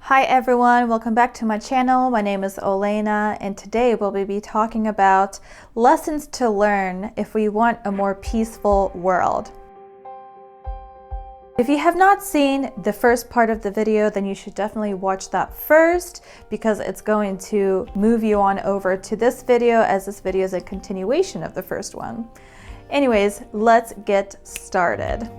Hi everyone, welcome back to my channel. My name is Lina, and today we'll be talking about lessons to learn if we want a more peaceful world. If you have not seen the first part of the video, then you should definitely watch that first because it's going to move you on over to this video, as this video is a continuation of the first one. Anyways, let's get started.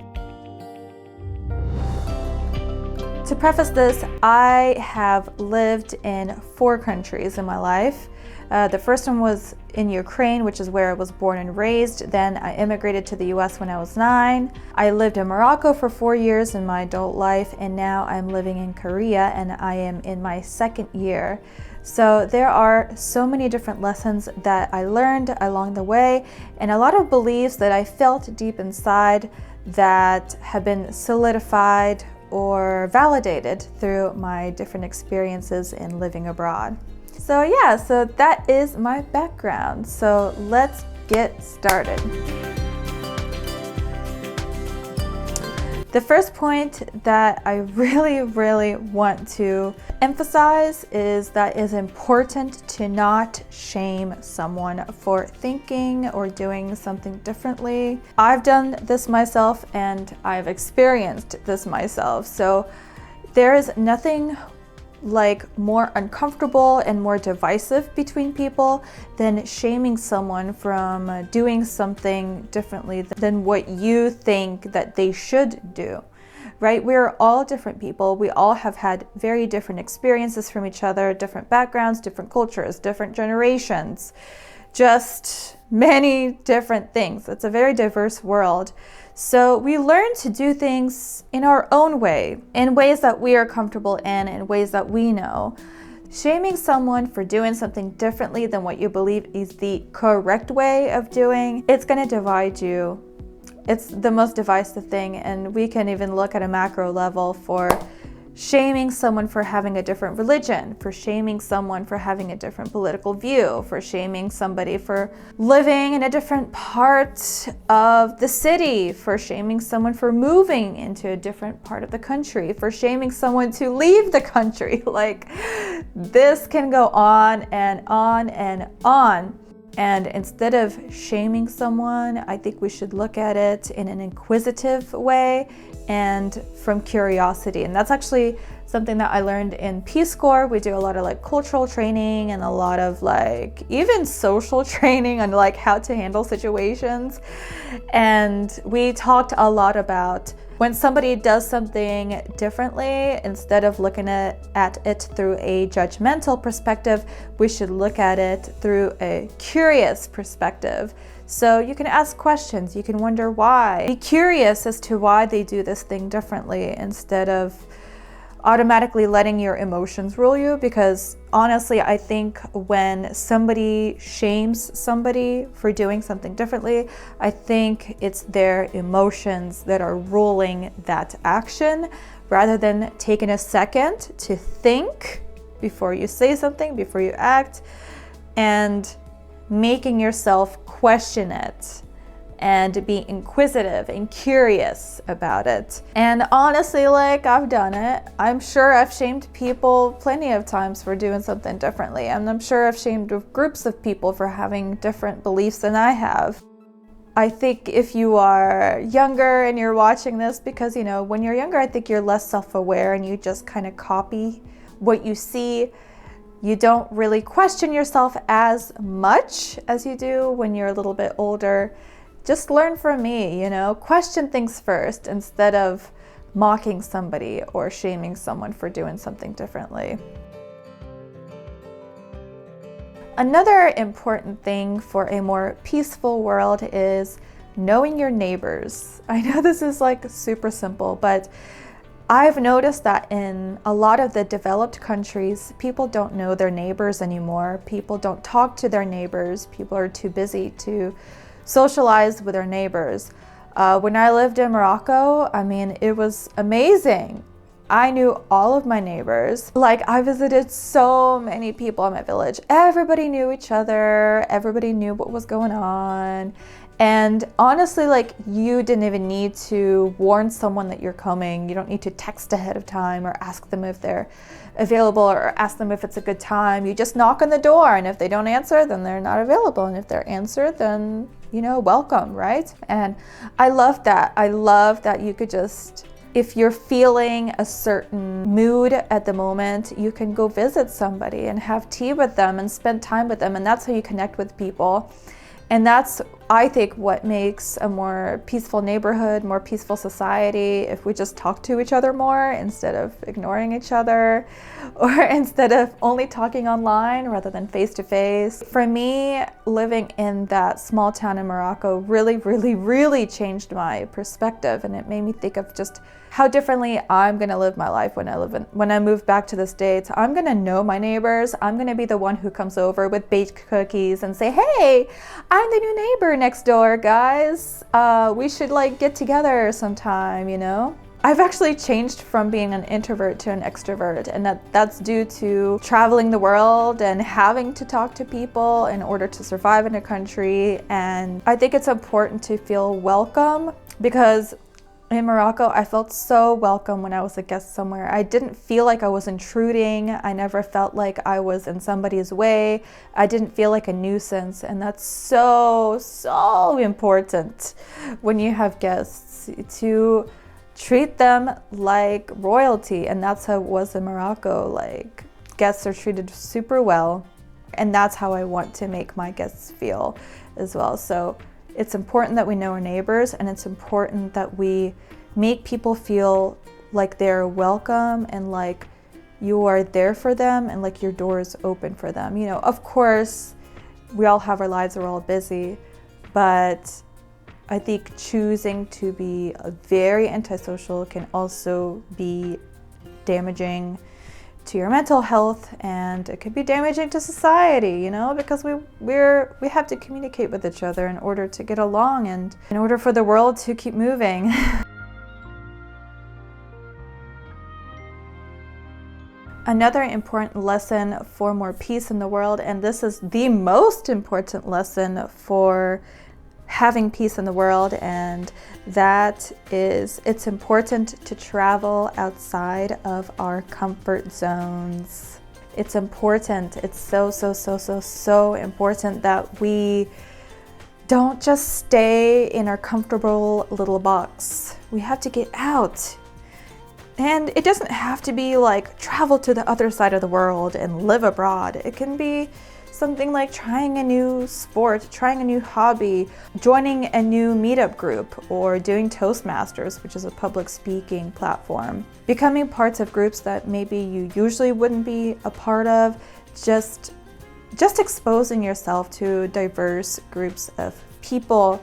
To preface this, I have lived in 4 countries in my life. The first one was in Ukraine, which is where I was born and raised. Then I immigrated to the US when I was 9. I lived in Morocco for 4 years in my adult life, and now I'm living in Korea and I am in my 2nd year. So there are so many different lessons that I learned along the way, and a lot of beliefs that I felt deep inside that have been solidified or validated through my different experiences in living abroad. So yeah, so that is my background. So let's get started. The first point that I really want to emphasize is that it's important to not shame someone for thinking or doing something differently. I've done this myself and I've experienced this myself. So there is nothing like more uncomfortable and more divisive between people than shaming someone from doing something differently than what you think that they should do, right? We're all different people. We all have had very different experiences from each other, different backgrounds, different cultures, different generations, just many different things. It's a very diverse world. So we learn to do things in our own way, in ways that we are comfortable in ways that we know. Shaming someone for doing something differently than what you believe is the correct way of doing, it's going to divide you. It's the most divisive thing, and we can even look at a macro level for shaming someone for having a different religion, for shaming someone for having a different political view, for shaming somebody for living in a different part of the city, for shaming someone for moving into a different part of the country, for shaming someone to leave the country. Like, this can go on and on and on. And instead of shaming someone, I think we should look at it in an inquisitive way and from curiosity. And that's actually something that I learned in Peace Corps. We do a lot of like cultural training and a lot of like even social training on like how to handle situations. And we talked a lot about when somebody does something differently, instead of looking at it through a judgmental perspective, we should look at it through a curious perspective. So you can ask questions, you can wonder why. Be curious as to why they do this thing differently instead of automatically letting your emotions rule you, because honestly, I think when somebody shames somebody for doing something differently, I think it's their emotions that are ruling that action, rather than taking a second to think before you say something, before you act, and making yourself question it and be inquisitive and curious about it. And honestly, like, I've done it. I'm sure I've shamed people plenty of times for doing something differently. And I'm sure I've shamed groups of people for having different beliefs than I have. I think if you are younger and you're watching this, because, you know, when you're younger, I think you're less self-aware and you just kind of copy what you see. You don't really question yourself as much as you do when you're a little bit older. Just learn from me, you know, question things first instead of mocking somebody or shaming someone for doing something differently. Another important thing for a more peaceful world is knowing your neighbors. I know this is like super simple, but I've noticed that in a lot of the developed countries, people don't know their neighbors anymore. People don't talk to their neighbors. People are too busy to socialize with their neighbors. When I lived in Morocco, I mean, it was amazing. I knew all of my neighbors. Like, I visited so many people in my village. Everybody knew each other. Everybody knew what was going on. And honestly, like, you didn't even need to warn someone that you're coming. You don't need to text ahead of time or ask them if they're available or ask them if it's a good time. You just knock on the door, and if they don't answer, then they're not available. And if they're answered, then, you know, welcome, right? And I love that. I love that you could just, if you're feeling a certain mood at the moment, you can go visit somebody and have tea with them and spend time with them. And that's how you connect with people. And that's, I think, what makes a more peaceful neighborhood, more peaceful society, if we just talk to each other more instead of ignoring each other, or instead of only talking online rather than face to face. For me, living in that small town in Morocco really, really, really changed my perspective, and it made me think of just how differently I'm gonna live my life when I move back to the States. I'm gonna know my neighbors. I'm gonna be the one who comes over with baked cookies and say, hey, I'm the new neighbor next door, guys. We should like get together sometime, you know? I've actually changed from being an introvert to an extrovert, and that's due to traveling the world and having to talk to people in order to survive in a country. And I think it's important to feel welcome, because in Morocco, I felt so welcome when I was a guest somewhere. I didn't feel like I was intruding. I never felt like I was in somebody's way. I didn't feel like a nuisance. And that's so, so important when you have guests, to treat them like royalty. And that's how it was in Morocco. Like, guests are treated super well. And that's how I want to make my guests feel as well. So it's important that we know our neighbors, and it's important that we make people feel like they're welcome and like you are there for them and like your door is open for them. You know, of course, we all have our lives, we're all busy, but I think choosing to be very antisocial can also be damaging to your mental health, and it could be damaging to society, you know, because we have to communicate with each other in order to get along and in order for the world to keep moving. Another important lesson for more peace in the world, and this is the most important lesson for having peace in the world, and that is, it's important to travel outside of our comfort zones. It's important. It's so important that we don't just stay in our comfortable little box. We have to get out. And it doesn't have to be like travel to the other side of the world and live abroad. It can be something like trying a new sport, trying a new hobby, joining a new meetup group, or doing Toastmasters, which is a public speaking platform. Becoming parts of groups that maybe you usually wouldn't be a part of, just exposing yourself to diverse groups of people.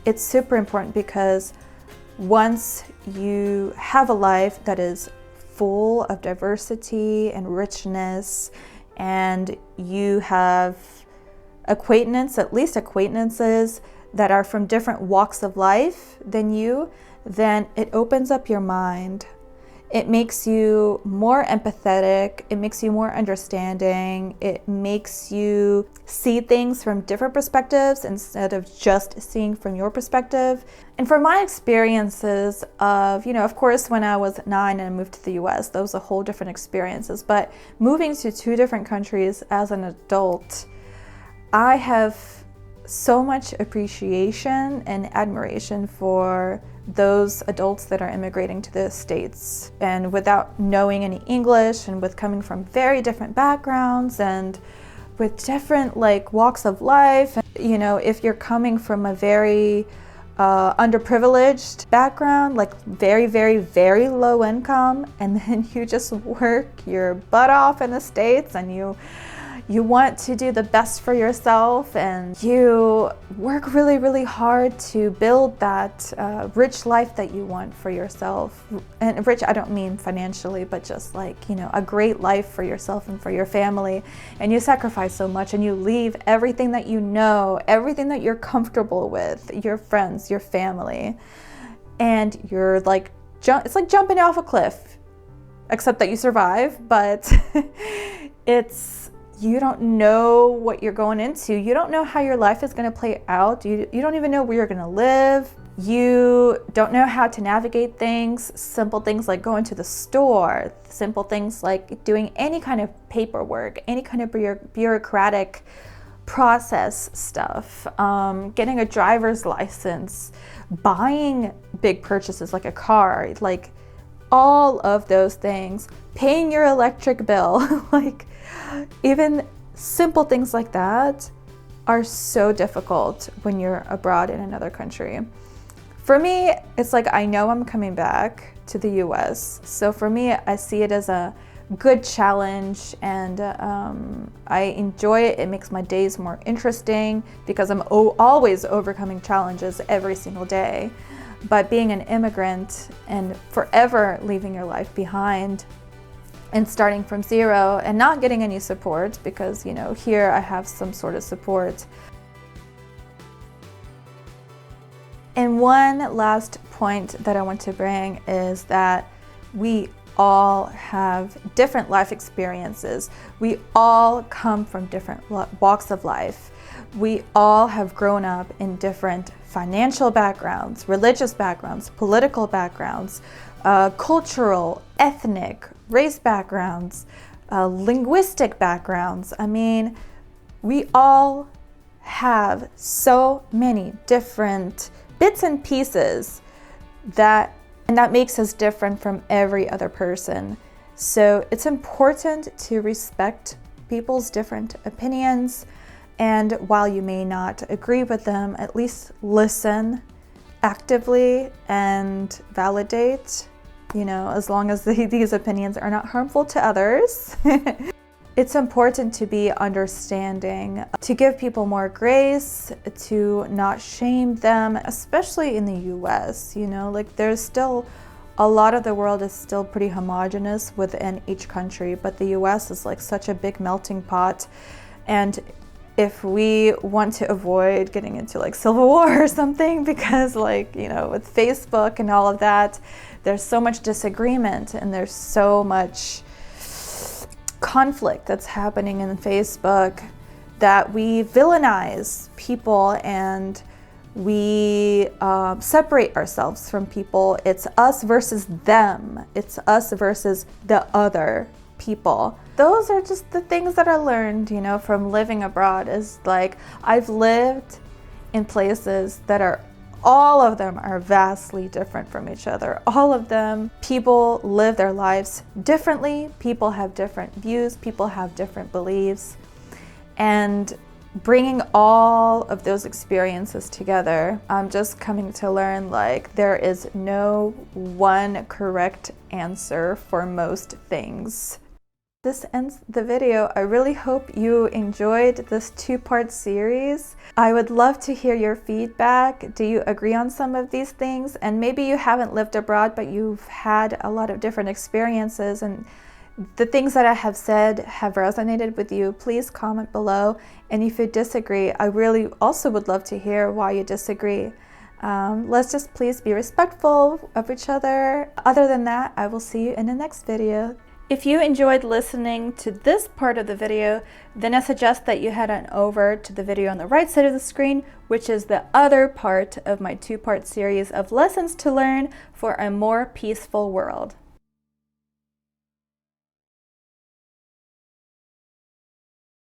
It's super important, because once you have a life that is full of diversity and richness, and you have at least acquaintances that are from different walks of life than you, then it opens up your mind. It makes you more empathetic, it makes you more understanding, it makes you see things from different perspectives instead of just seeing from your perspective. And from my experiences of, you know, of course, when I was 9 and I moved to the US, those were whole different experiences. But moving to 2 different countries as an adult, I have so much appreciation and admiration for those adults that are immigrating to the States, and without knowing any English, and with coming from very different backgrounds and with different like walks of life. You know, if you're coming from a very underprivileged background, like very, very, very low income, and then you just work your butt off in the States, and you want to do the best for yourself, and you work really, really hard to build that rich life that you want for yourself. And rich, I don't mean financially, but just like, you know, a great life for yourself and for your family. And you sacrifice so much, and you leave everything that you know, everything that you're comfortable with, your friends, your family. And you're like, it's like jumping off a cliff, except that you survive, but it's you don't know what you're going into. You don't know how your life is going to play out. You don't even know where you're going to live. You don't know how to navigate things, simple things like going to the store, simple things like doing any kind of paperwork, any kind of bureaucratic process stuff, getting a driver's license, buying big purchases like a car, like all of those things, paying your electric bill, like even simple things like that are so difficult when you're abroad in another country. For me, it's like I know I'm coming back to the US. So for me, I see it as a good challenge, and I enjoy it. It makes my days more interesting because I'm always overcoming challenges every single day. But being an immigrant and forever leaving your life behind and starting from zero and not getting any support, because, you know, here I have some sort of support. And one last point that I want to bring is that we all have different life experiences. We all come from different walks of life. We all have grown up in different financial backgrounds, religious backgrounds, political backgrounds, cultural, ethnic, race backgrounds, linguistic backgrounds. I mean, we all have so many different bits and pieces that makes us different from every other person. So it's important to respect people's different opinions, and while you may not agree with them, at least listen actively and validate, you know, as long as these opinions are not harmful to others. It's important to be understanding, to give people more grace, to not shame them, especially in the US, you know, like there's still a lot of the world is still pretty homogenous within each country, but the US is like such a big melting pot. And if we want to avoid getting into like civil war or something, because like, you know, with Facebook and all of that, there's so much disagreement and there's so much conflict that's happening in Facebook that we villainize people and we separate ourselves from people. It's us versus them. It's us versus the other people. Those are just the things that I learned, you know, from living abroad. Is like I've lived in places that are, all of them are vastly different from each other. All of them, people live their lives differently. People have different views. People have different beliefs. And bringing all of those experiences together, I'm just coming to learn like there is no one correct answer for most things. This ends the video. I really hope you enjoyed this two-part series. I would love to hear your feedback. Do you agree on some of these things? And maybe you haven't lived abroad, but you've had a lot of different experiences and the things that I have said have resonated with you. Please comment below. And if you disagree, I really also would love to hear why you disagree. Let's just please be respectful of each other. Other than that, I will see you in the next video. If you enjoyed listening to this part of the video, then I suggest that you head on over to the video on the right side of the screen, which is the other part of my two-part series of lessons to learn for a more peaceful world.